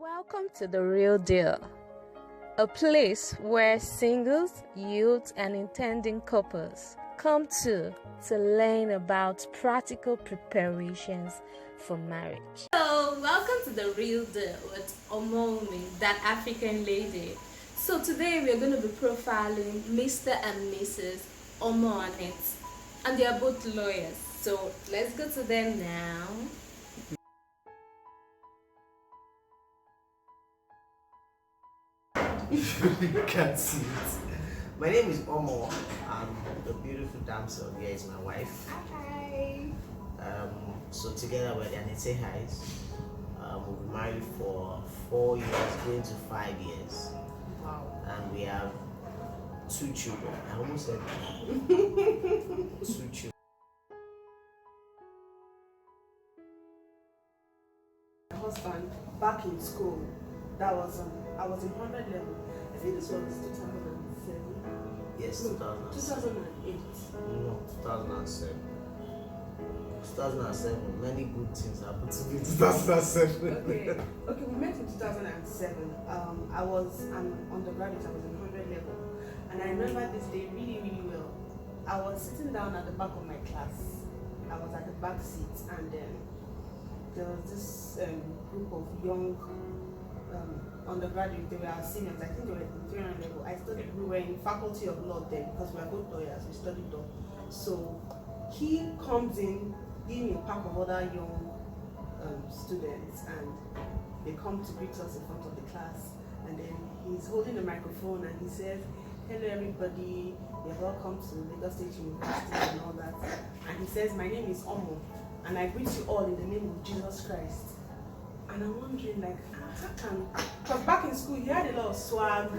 Welcome to The Real Deal, a place where singles, youths, and intending couples come to learn about practical preparations for marriage. So, welcome to The Real Deal with Omowunmi, that African lady. So today we are going to be profiling Mr. and Mrs Omoo Anetekhai, and they are both lawyers. So let's go to them now. You can't see it. My name is Omoo. The beautiful damsel here is my wife. Hi. So together we're the Anetekhais. We've been married for 4 years, going to 5 years. Wow. And we have 2 children. I almost said 2 children. My husband back in school. That was I was in 100 level. I think this was 2007. Yes, 2007. 2008. No, 2007. 2007. Many good things happened to me in 2007. Okay, we met in 2007. I was an undergraduate. I was in 100 level, and I remember this day really, really well. I was sitting down at the back of my class. I was at the back seat, and there was this group of young undergraduates. They were our seniors. I think they were in 300 level. We were in Faculty of Law then because we are both lawyers. We studied law. So he comes in, being a pack of other young students, and they come to greet us in front of the class. And then he's holding the microphone and he says, "Hello everybody, you're welcome to Lagos State University," and all that. And he says, "My name is Omoo, and I greet you all in the name of Jesus Christ." And I'm wondering, like, how can, because back in school he had a lot of swag,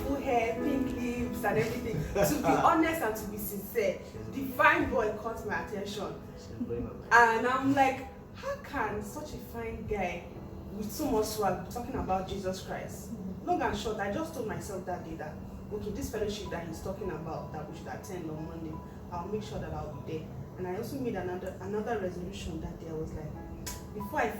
full hair, pink lips and everything. To be honest and to be sincere, the fine boy caught my attention. And I'm like, how can such a fine guy with so much swag be talking about Jesus Christ? Long and short, I just told myself that day that, okay, this fellowship that he's talking about that we should attend on Monday, I'll make sure that I'll be there. And I also made another resolution that day. I was like, before I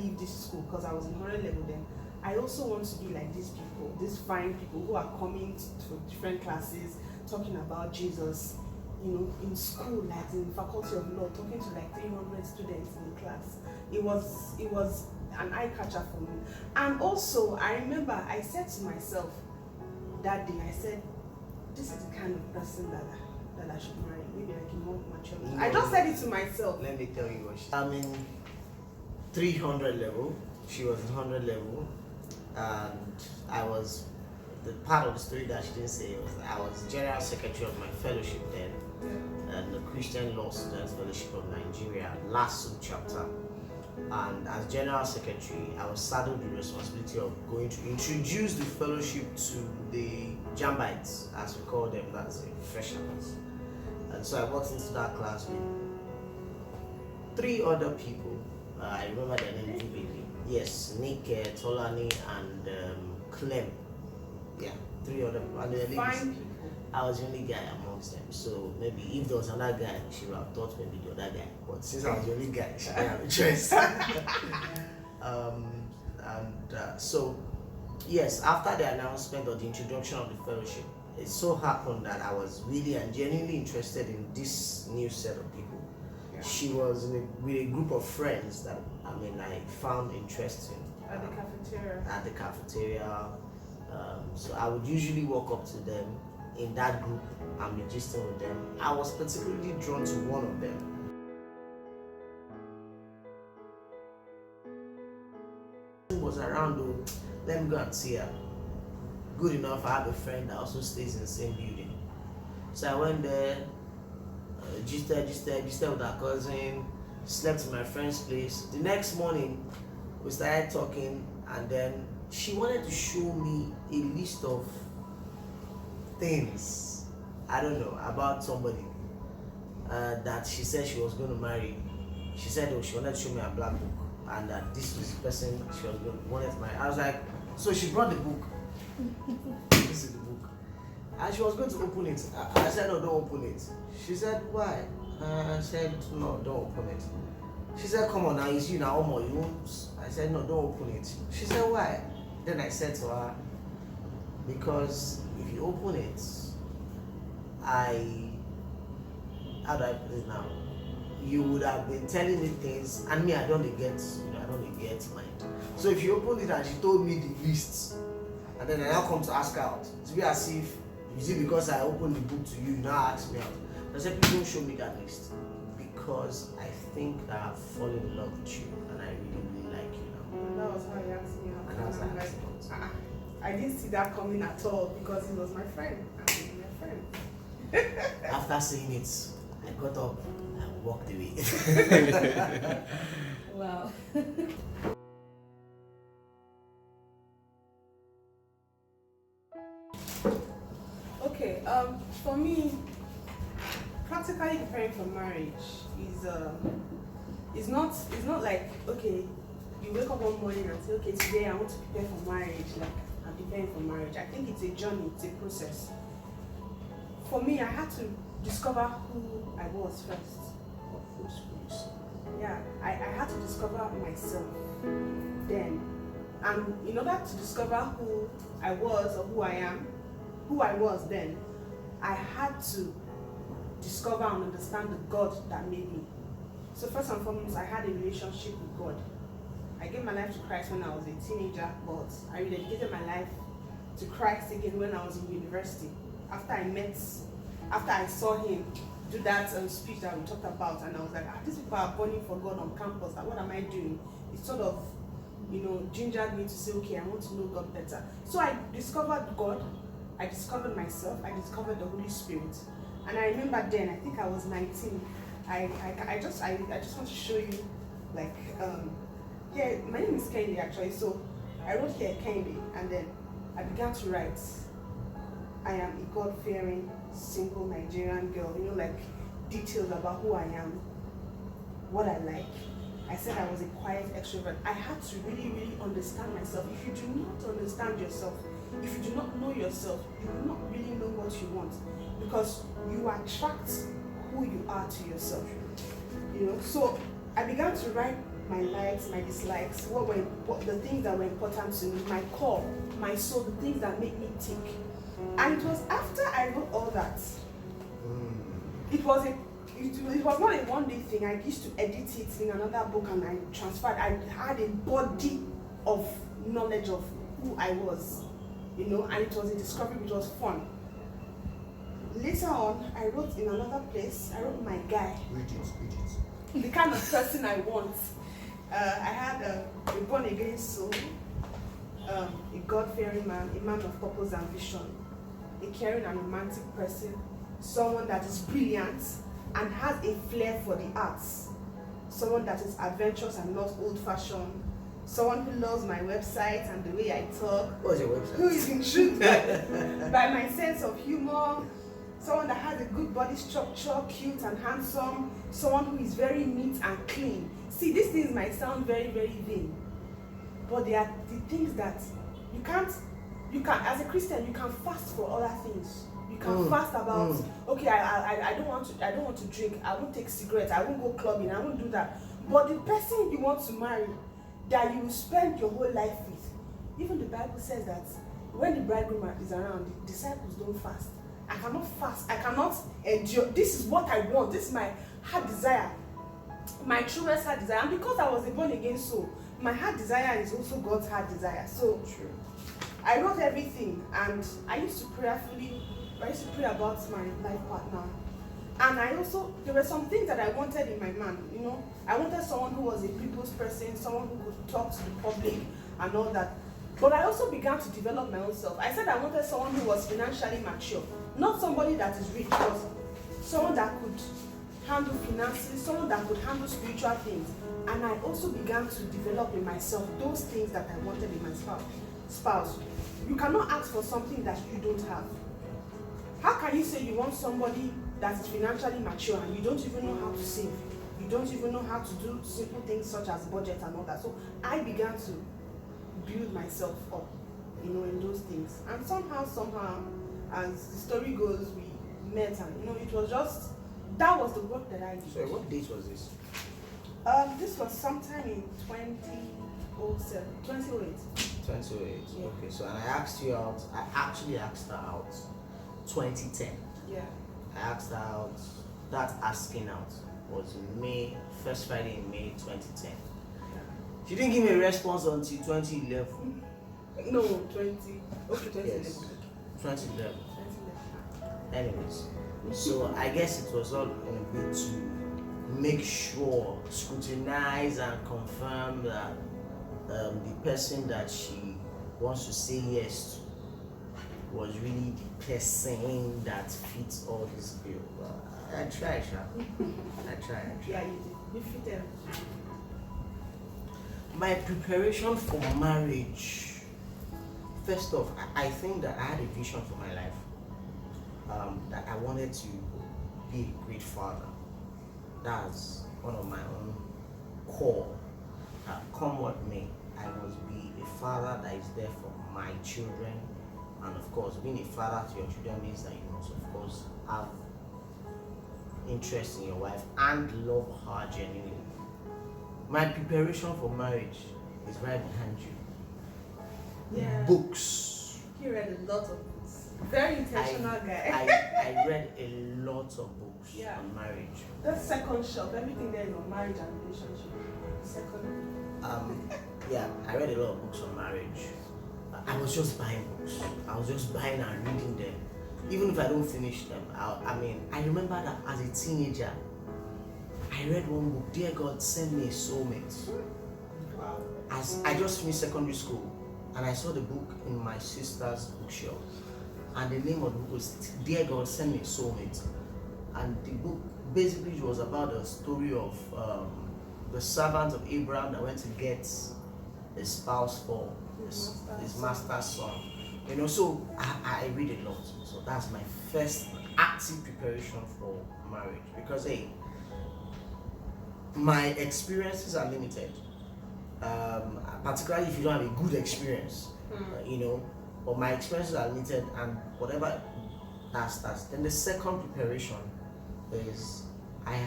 leave this school, because I was in 100 level then, I also want to be like these people, these fine people who are coming to different classes, talking about Jesus, in school, like in Faculty of Law, talking to like 300 students in the class. It was an eye catcher for me. And also, I remember I said to myself that day, I said, this is the kind of person that I should marry. Maybe like a more mature. I just said it to myself. Let me tell you what I'm in 300 level. She was in 100 level, and I was the part of the story that she didn't say was I was general secretary of my fellowship then, and the Christian Law Students Fellowship of Nigeria, last sub-chapter. And as general secretary, I was saddled with the responsibility of going to introduce the fellowship to the Jambites, as we call them, that's the professionals. And so I walked into that class with 3 other people. I remember their name vividly. Yes, Nick, Tolani, and Clem. Yeah, 3 other people. And the Fine people. I was the only guy amongst them. So maybe if there was another guy, she would have thought maybe the other guy. But since I was the only guy, she didn't have a choice. So, yes, after the announcement or the introduction of the fellowship, it so happened that I was really and genuinely interested in this new set of people. Yeah. She was with a group of friends that I found interesting. At the cafeteria. At the cafeteria. So I would usually walk up to them in that group and be gisting with them. I was particularly drawn to one of them. Was around though, let me go and see her. Good enough, I have a friend that also stays in the same building. So I went there, gisted with her cousin, slept in my friend's place. The next morning, we started talking, and then she wanted to show me a list of things, I don't know, about somebody that she said she was going to marry. She said, she wanted to show me a black book, and that this was the person she was wanted to marry. I was like, so she brought the book. This is the book. And she was going to open it. I said, no, don't open it. She said, why? I said, no, don't open it. She said, come on now, it's you now, Omo, you won't. I said, no, don't open it. She said, why? Then I said to her, because if you open it, how do I put it now? You would have been telling me things, and me, I don't get mind. So if you opened it and she told me the list, and then I now come to ask her out, to be as if, is it because I opened the book to you, now ask me out? I said, please don't show me that list, because I think that I've fallen in love with you, and I really, really like you now. And that was how he asked me out. And that was how I asked him out. I didn't see that coming at all, because he was my friend. And he's my friend. After saying it, I got up and walked away. Wow. Okay, for me, practically preparing for marriage is not like, okay, you wake up one morning and say, okay, today I want to prepare for marriage, like I'm preparing for marriage. I think it's a journey, it's a process. For me, I had to discover who I was first. Yeah, I had to discover myself then. And in order to discover who I was or who I was then, I had to discover and understand the God that made me. So first and foremost, I had a relationship with God. I gave my life to Christ when I was a teenager, but I rededicated my life to Christ again when I was in university. After I saw him do that speech that we talked about, and I was like, these people are burning for God on campus, like, what am I doing? It sort of, gingered me to say, okay, I want to know God better. So I discovered God, I discovered myself, I discovered the Holy Spirit. And I remember then, I think I was 19, I just want to show you, like, yeah, my name is Kehinde actually, so I wrote here Kehinde, and then I began to write, I am a God-fearing, single Nigerian girl, like details about who I am, what I like. I said I was a quiet extrovert. I had to really, really understand myself. If you do not understand yourself, if you do not know yourself, you will not really know what you want, because you attract who you are to yourself. So I began to write my likes, my dislikes, what the things that were important to me, my core, my soul, the things that make me tick. And it was after I wrote all that, it was not a one-day thing. I used to edit it in another book and I transferred. I had a body of knowledge of who I was, and it was a discovery which was fun. Later on, I wrote in another place, I wrote my guy. Read it. The kind of person I want. I had a born-again soul, a God-fearing man, a man of purpose and vision, a caring and romantic person, someone that is brilliant and has a flair for the arts, someone that is adventurous and not old-fashioned, someone who loves my website and the way I talk, What's your website? who is intrigued by my sense of humor, someone that has a good body structure, cute and handsome, someone who is very neat and clean. See, these things might sound very, very vain, but they are the things that you can, as a Christian, you can fast for other things. You can fast about, okay, I don't want to drink, I won't take cigarettes, I won't go clubbing, I won't do that. But the person you want to marry, that you will spend your whole life with, even the Bible says that when the bridegroom is around, the disciples don't fast. I cannot fast, I cannot endure. This is what I want, this is my heart desire, my truest heart desire. And because I was a born again soul, my heart desire is also God's heart desire. So True. I wrote everything, and I used to pray about my life partner. And there were some things that I wanted in my man, I wanted someone who was a people's person, someone who could talk to the public and all that. But I also began to develop my own self. I said I wanted someone who was financially mature, not somebody that is rich, but someone that could handle finances, someone that could handle spiritual things. And I also began to develop in myself those things that I wanted in my spouse. You cannot ask for something that you don't have. How can you say you want somebody that is financially mature and you don't even know how to save? You don't even know how to do simple things such as budget and all that. So I began to build myself up, in those things. And somehow, as the story goes, we met, and it was just, that was the work that I did. So what date was this? This was sometime in 2007, 2008. 2008. Yeah. Okay, so and I asked you out. I actually asked her out 2010. Yeah. I asked her out. That asking out was first Friday in May 2010. She didn't give me a response until 2011. No, 2011. Yes, 2011. 2011. Anyways, so I guess it was all in a bit to make sure, scrutinize and confirm that the person that she wants to say yes to was really the person that fits all this bill. I tried, I tried. Yeah, you did. You fitted. My preparation for marriage. First off, I think that I had a vision for my life. That I wanted to be a great father. That's one of my own core. Come what may, I must be a father that is there for my children. And of course, being a father to your children means that you must, of course, have interest in your wife and love her genuinely. My preparation for marriage is right behind you. Yeah. Books. He read a lot of books. Very intentional guy. I read a lot of books Yeah. on marriage. That second shelf, everything there is on marriage and relationship. Second. Yeah, I read a lot of books on marriage. I was just buying books. I was just buying and reading them. Even if I don't finish them, I remember that as a teenager, I read one book, Dear God, Send Me a Soulmate. Wow. As I just finished secondary school, and I saw the book in my sister's bookshelf, and the name of the book was Dear God, Send Me a Soulmate. And the book basically was about the story of the servant of Abraham that went to get a spouse for his master's son. You know, so I read a lot. So that's my first active preparation for marriage. Because hey, my experiences are limited. Particularly if you don't have a good experience, you know, but my experiences are limited, and whatever that's. Then the second preparation is I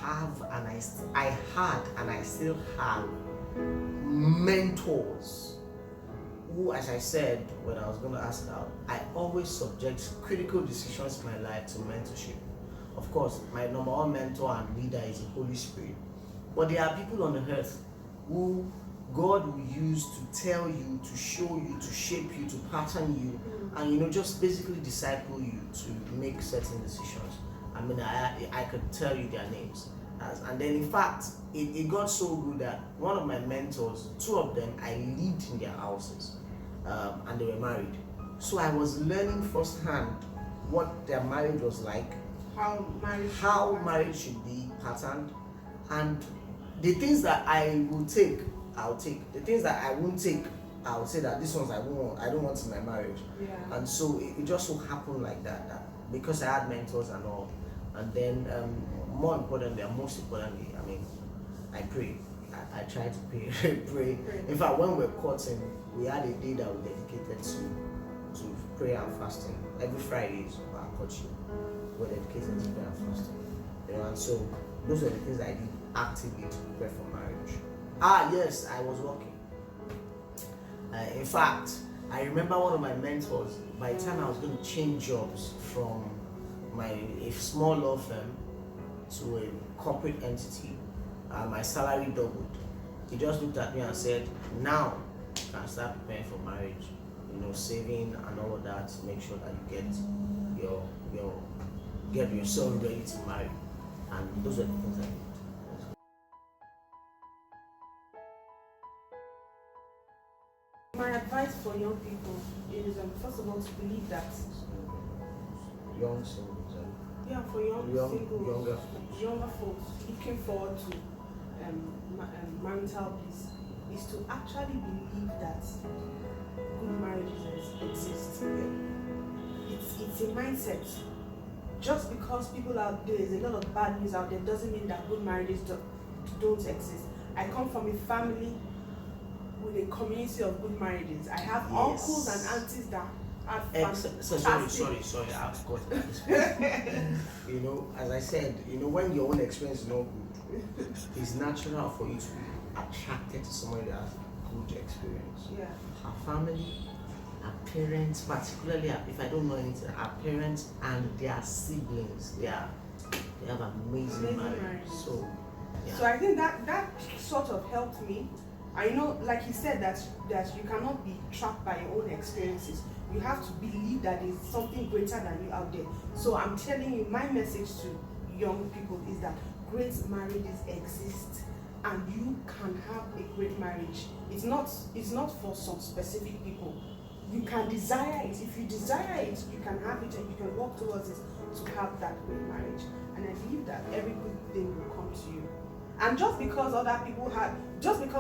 had and I still have mentors who, as I said when I was going to ask out, I always subject critical decisions in my life to mentorship. Of course, my number one mentor and leader is the Holy Spirit, but there are people on the earth who God will use to tell you, to show you, to shape you, to pattern you, and you know, just basically disciple you to make certain decisions. I mean, I could tell you their names. And then in fact, it got so good that one of my mentors, two of them, I lived in their houses, and they were married. So I was learning firsthand what their marriage was like, how marriage should be patterned, and the things that I will take, I'll take. The things that I won't take, I'll say that these ones I don't want in my marriage. Yeah. And so it just so happened like that because I had mentors and all. And then more importantly, and most importantly, I mean, I pray. I try to pray. In fact, when we were courting, we had a day that we dedicated to prayer and fasting. Every Friday is our courtship. We're dedicated to prayer and fasting. You know, and so those are the things I did actively to prepare for marriage. Yes, I was working. In fact, I remember one of my mentors, by the time I was going to change jobs from a small law firm to a corporate entity, my salary doubled. He just looked at me and said, now you can start preparing for marriage, you know, saving and all of that to make sure that you get yourself ready to marry. And those are the things I did. My advice for young people is, first of all, to believe that Young singles, for younger younger folks looking forward to marital bliss, is to actually believe that good marriages exist. It's a mindset. Just because people out there, there's a lot of bad news out there, doesn't mean that good marriages don't exist. I come from a family with a community of good marriages. I have uncles and aunties that have sorry, I've got that. You know, as I said, you know, when your own experience is not good, it's natural for you to be attracted to somebody that has good experience. Yeah. Her family, her parents, particularly if I don't know anything, her parents and their siblings, they have amazing marriage. So, yeah. So I think that sort of helped me. I know, like you said, that you cannot be trapped by your own experiences. You have to believe that there's something greater than you out there. So I'm telling you, my message to young people is that great marriages exist, and you can have a great marriage. It's not for some specific people. You can desire it. If you desire it, you can have it, and you can work towards it to have that great marriage. And I believe that every good thing will come to you. And just because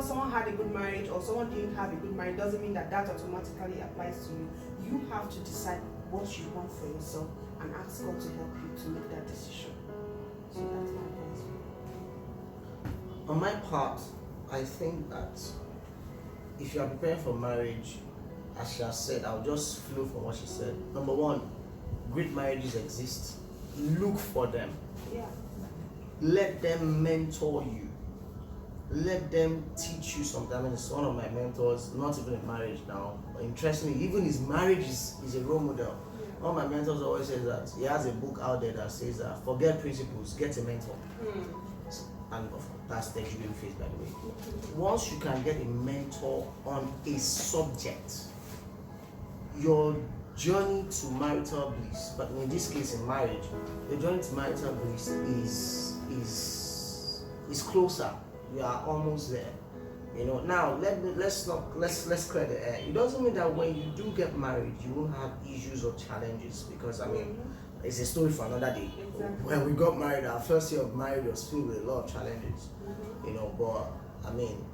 someone had a good marriage or someone didn't have a good marriage doesn't mean that automatically applies to you. You have to decide what you want for yourself and ask God to help you to make that decision. So that's my advice. On my part, I think that if you are preparing for marriage, as she has said, I'll just flow from what she said. Number one, great marriages exist. Look for them. Yeah. Let them mentor you. Let them teach you something. I mean, it's one of my mentors, not even in marriage now. But interestingly, even his marriage is a role model. Yeah. One of my mentors always says that he has a book out there that says that forget principles, get a mentor. And that's the human face, by the way. Once you can get a mentor on a subject, your journey to marital bliss, but in this case in marriage, the journey to marital bliss is closer. You are almost there. You know, now let's clear the air. It doesn't mean that when you do get married, you won't have issues or challenges, because I mean, it's a story for another day. Exactly. When we got married, our first year of marriage was filled with a lot of challenges. You know, but I mean,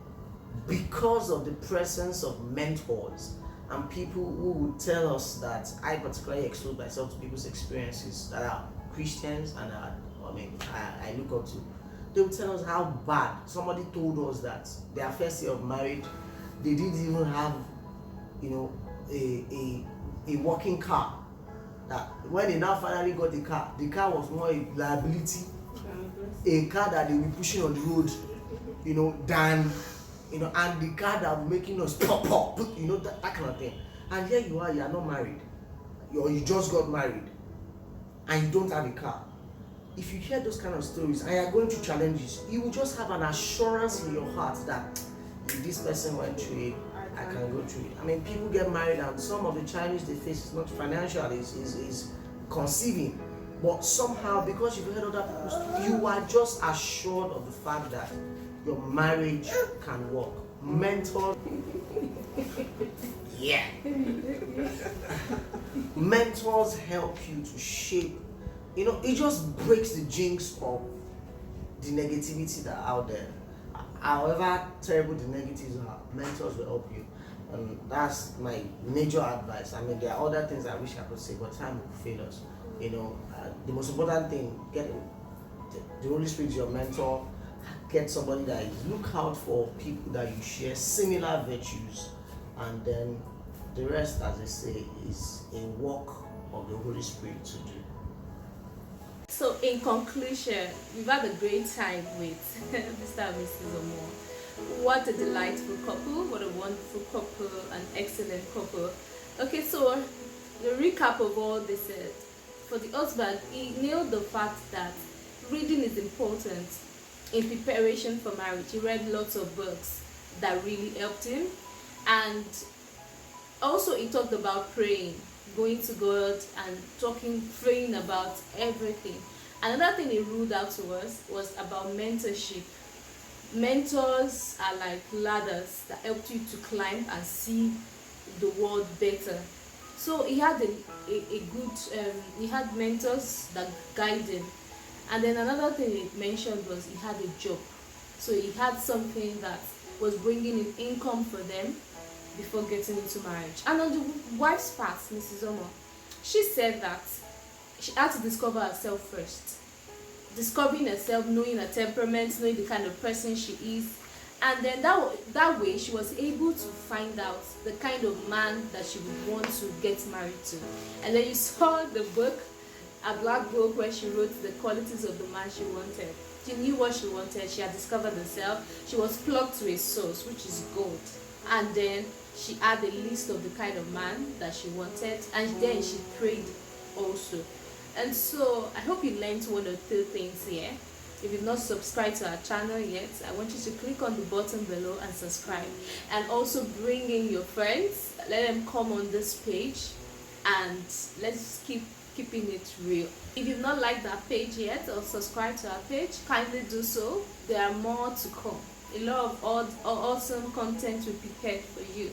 because of the presence of mentors and people who would tell us that, I particularly expose myself to people's experiences that are Christians and I look up to. They would tell us how bad. Somebody told us that their first year of marriage, they didn't even have, you know, a working car. That when they now finally got the car was more a liability, a car that they will be pushing on the road, you know, than, you know, and the car that will making us pop, you know, that kind of thing. And here you are not married, or you just got married, and you don't have a car. If you hear those kind of stories and you're going through challenges, you will just have an assurance in your heart that if this person went through it, I can go through it. I mean, people get married and some of the challenges they face is not financial, is conceiving. But somehow, because you've heard other people's stories, you are just assured of the fact that your marriage can work. Mentor. Yeah. Mentors help you to shape. You know, it just breaks the jinx of the negativity that are out there. However terrible the negatives are, mentors will help you. And that's my major advice. I mean, there are other things I wish I could say, but time will fail us. You know, the most important thing, get the Holy Spirit, your mentor. Get somebody that look out for people that you share similar virtues, and then the rest, as I say, is a work of the Holy Spirit to do. So in conclusion, we've had a great time with Mr. and Mrs. Omoo. What a delightful couple, what a wonderful couple, an excellent couple. Okay, so the recap of all this is, for the husband, he nailed the fact that reading is important in preparation for marriage. He read lots of books that really helped him, and also he talked about praying, going to God and praying about everything. Another thing he ruled out to us was about mentorship. Mentors are like ladders that help you to climb and see the world better. So he had he had mentors that guided him. And then another thing he mentioned was he had a job. So he had something that was bringing in income for them before getting into marriage. And on the wife's part, Mrs. Omoo, she said that she had to discover herself first. Discovering herself, knowing her temperament, knowing the kind of person she is. And then that way she was able to find out the kind of man that she would want to get married to. And then you saw the book, a black book, where she wrote the qualities of the man she wanted. She knew what she wanted. She had discovered herself. She was plugged to a source, which is gold. And then she had a list of the kind of man that she wanted, and then she prayed also. And so I hope you learned one or two things here. If you've not subscribed to our channel yet, I want you to click on the button below and subscribe. And also bring in your friends. Let them come on this page, and let's keep keeping it real. If you've not liked our page yet or subscribed to our page, kindly do so. There are more to come. A lot of awesome content we prepared for you.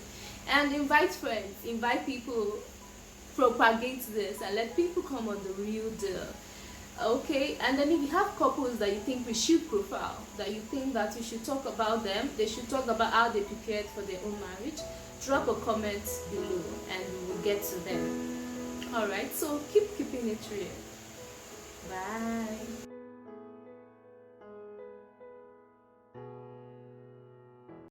And invite friends, invite people, propagate this, and let people come on the real deal. Okay, and then if you have couples that you think we should profile, that you think that we should talk about them, they should talk about how they prepared for their own marriage, drop a comment below and we will get to them. Alright, so keep keeping it real. Bye.